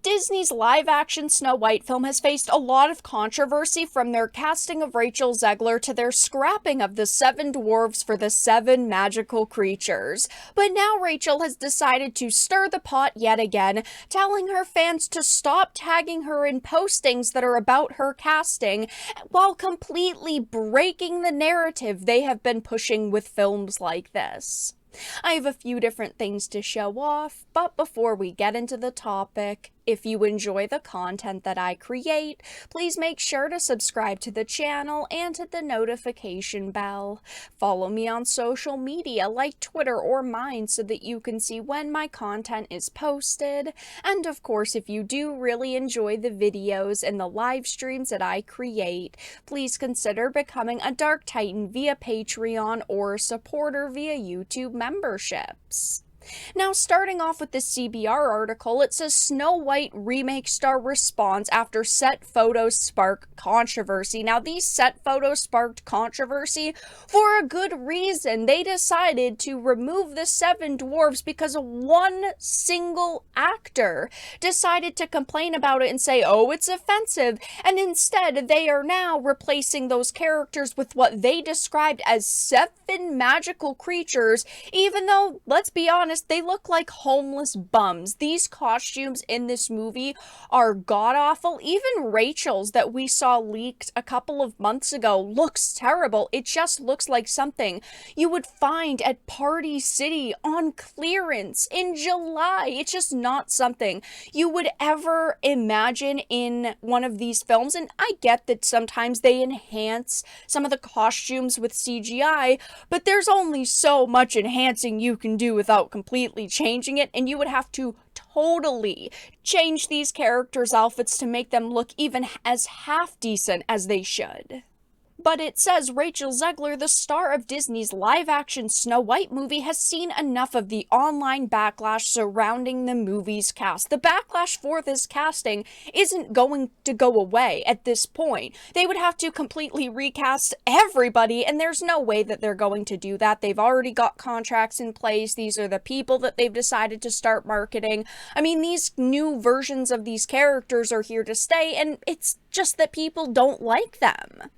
Disney's live-action Snow White film has faced a lot of controversy, from their casting of Rachel Zegler to their scrapping of the seven dwarves for the seven magical creatures. But now Rachel has decided to stir the pot yet again, telling her fans to stop tagging her in postings that are about her casting, while completely breaking the narrative they have been pushing with films like this. I have a few different things to show off, but before we get into the topic, if you enjoy the content that I create, please make sure to subscribe to the channel and hit the notification bell. Follow me on social media like Twitter or mine so that you can see when my content is posted. And of course, if you do really enjoy the videos and the live streams that I create, please consider becoming a Dark Titan via Patreon or a supporter via YouTube memberships. Now, starting off with the CBR article, it says Snow White remake star response after set photos spark controversy. Now, these set photos sparked controversy for a good reason. They decided to remove the seven dwarves because one single actor decided to complain about it and say, oh, it's offensive. And instead, they are now replacing those characters with what they described as seven magical creatures, even though, let's be honest, they look like homeless bums. These costumes in this movie are god-awful. Even Rachel's that we saw leaked a couple of months ago looks terrible. It just looks like something you would find at Party City on clearance in July. It's just not something you would ever imagine in one of these films. And I get that sometimes they enhance some of the costumes with CGI, but there's only so much enhancing you can do without completely changing it, and you would have to totally change these characters' outfits to make them look even as half decent as they should. But it says Rachel Zegler, the star of Disney's live-action Snow White movie, has seen enough of the online backlash surrounding the movie's cast. The backlash for this casting isn't going to go away at this point. They would have to completely recast everybody, and there's no way that they're going to do that. They've already got contracts in place. These are the people that they've decided to start marketing. I mean, these new versions of these characters are here to stay, and it's just that people don't like them.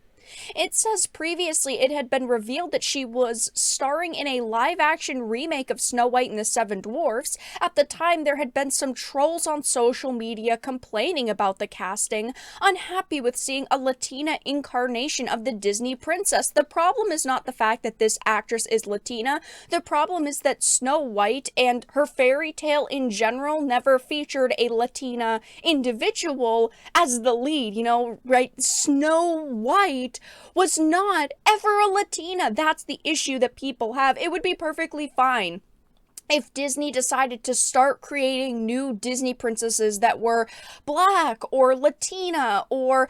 It says previously it had been revealed that she was starring in a live-action remake of Snow White and the Seven Dwarfs. At the time, there had been some trolls on social media complaining about the casting, unhappy with seeing a Latina incarnation of the Disney princess. The problem is not the fact that this actress is Latina. The problem is that Snow White and her fairy tale in general never featured a Latina individual as the lead, right? Snow White was not ever a Latina. That's the issue that people have. It would be perfectly fine if Disney decided to start creating new Disney princesses that were Black or Latina or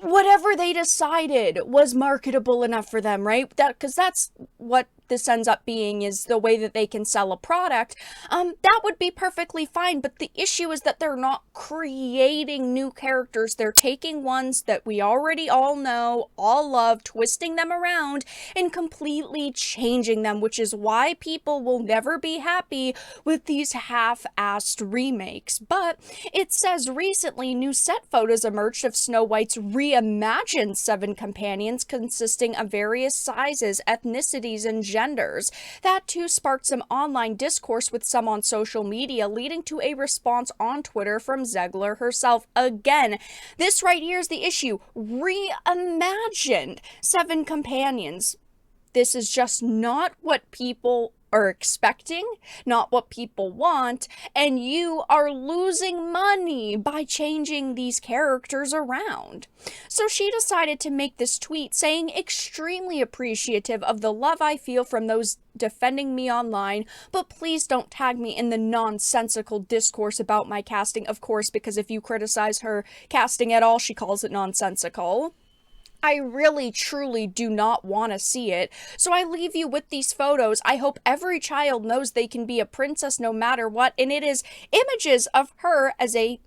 whatever they decided was marketable enough for them, right? Because that's what this ends up being, is the way that they can sell a product. That would be perfectly fine, but the issue is that they're not creating new characters. They're taking ones that we already all know, all love, twisting them around and completely changing them, which is why people will never be happy with these half-assed remakes. But it says recently new set photos emerged of Snow White's reimagined seven companions consisting of various sizes, ethnicities, and genders. That too sparked some online discourse with some on social media, leading to a response on Twitter from Zegler herself. Again, this right here is the issue. Reimagined seven companions. This is just not what people are expecting, not what people want, and you are losing money by changing these characters around. So she decided to make this tweet saying, extremely appreciative of the love I feel from those defending me online, but please don't tag me in the nonsensical discourse about my casting, of course, because if you criticize her casting at all, she calls it nonsensical. I really, truly do not want to see it. So I leave you with these photos. I hope every child knows they can be a princess no matter what. And it is images of her as a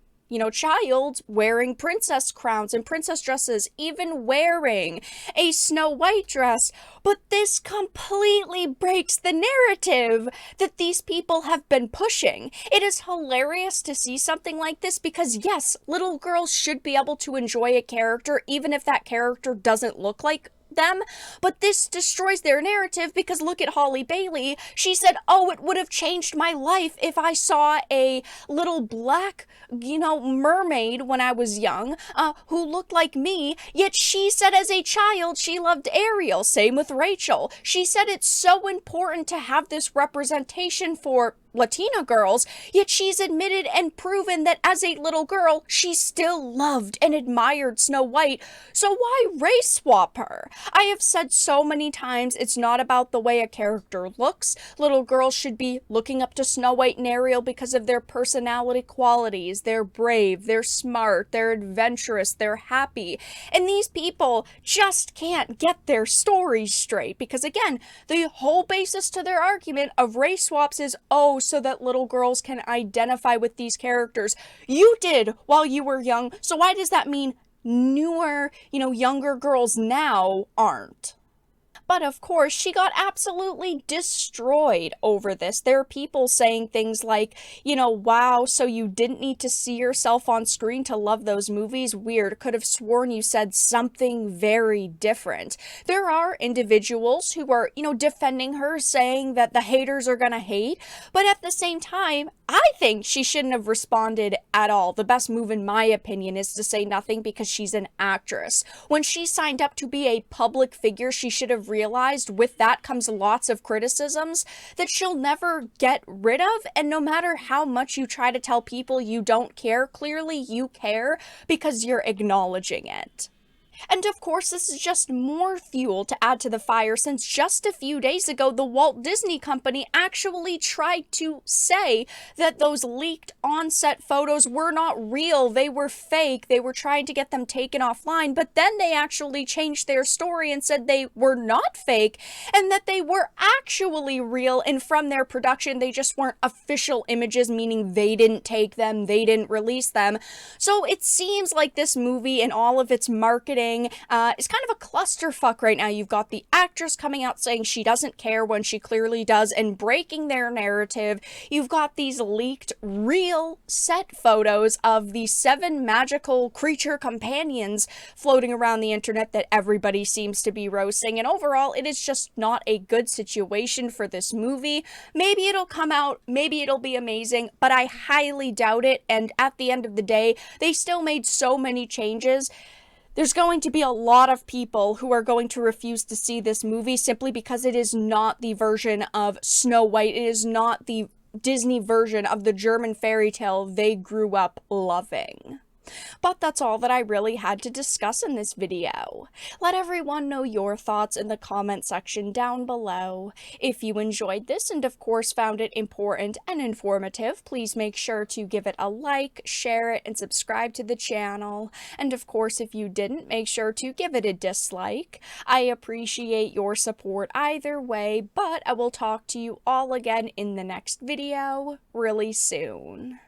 child wearing princess crowns and princess dresses, even wearing a Snow White dress. But this completely breaks the narrative that these people have been pushing. It is hilarious to see something like this because, yes, little girls should be able to enjoy a character even if that character doesn't look like them, but this destroys their narrative because look at Holly Bailey. She said, oh, it would have changed my life if I saw a little black, mermaid when I was young, who looked like me, yet she said as a child she loved Ariel. Same with Rachel. She said it's so important to have this representation for Latina girls, yet she's admitted and proven that as a little girl, she still loved and admired Snow White. So why race swap her? I have said so many times it's not about the way a character looks. Little girls should be looking up to Snow White and Ariel because of their personality qualities. They're brave, they're smart, they're adventurous, they're happy. And these people just can't get their stories straight because, again, the whole basis to their argument of race swaps is, oh, so that little girls can identify with these characters. You did while you were young, so why does that mean newer, younger girls now aren't? But of course, she got absolutely destroyed over this. There are people saying things like, wow, so you didn't need to see yourself on screen to love those movies? Weird. Could have sworn you said something very different. There are individuals who are, defending her, saying that the haters are gonna hate. But at the same time, I think she shouldn't have responded at all. The best move, in my opinion, is to say nothing because she's an actress. When she signed up to be a public figure, she should have realized with that comes lots of criticisms that she'll never get rid of. And no matter how much you try to tell people you don't care, clearly you care because you're acknowledging it. And of course, this is just more fuel to add to the fire since just a few days ago, the Walt Disney Company actually tried to say that those leaked on-set photos were not real. They were fake. They were trying to get them taken offline, but then they actually changed their story and said they were not fake and that they were actually real. And from their production, they just weren't official images, meaning they didn't take them, they didn't release them. So it seems like this movie and all of its marketing is kind of a clusterfuck right now. You've got the actress coming out saying she doesn't care when she clearly does and breaking their narrative. You've got these leaked real set photos of the 7 magical creature companions floating around the internet that everybody seems to be roasting. And overall, it is just not a good situation for this movie. Maybe it'll come out, maybe it'll be amazing, but I highly doubt it. And at the end of the day, they still made so many changes. There's going to be a lot of people who are going to refuse to see this movie simply because it is not the version of Snow White. It is not the Disney version of the German fairy tale they grew up loving. But that's all that I really had to discuss in this video. Let everyone know your thoughts in the comment section down below. If you enjoyed this and of course found it important and informative, please make sure to give it a like, share it, and subscribe to the channel. And of course, if you didn't, make sure to give it a dislike. I appreciate your support either way, but I will talk to you all again in the next video really soon.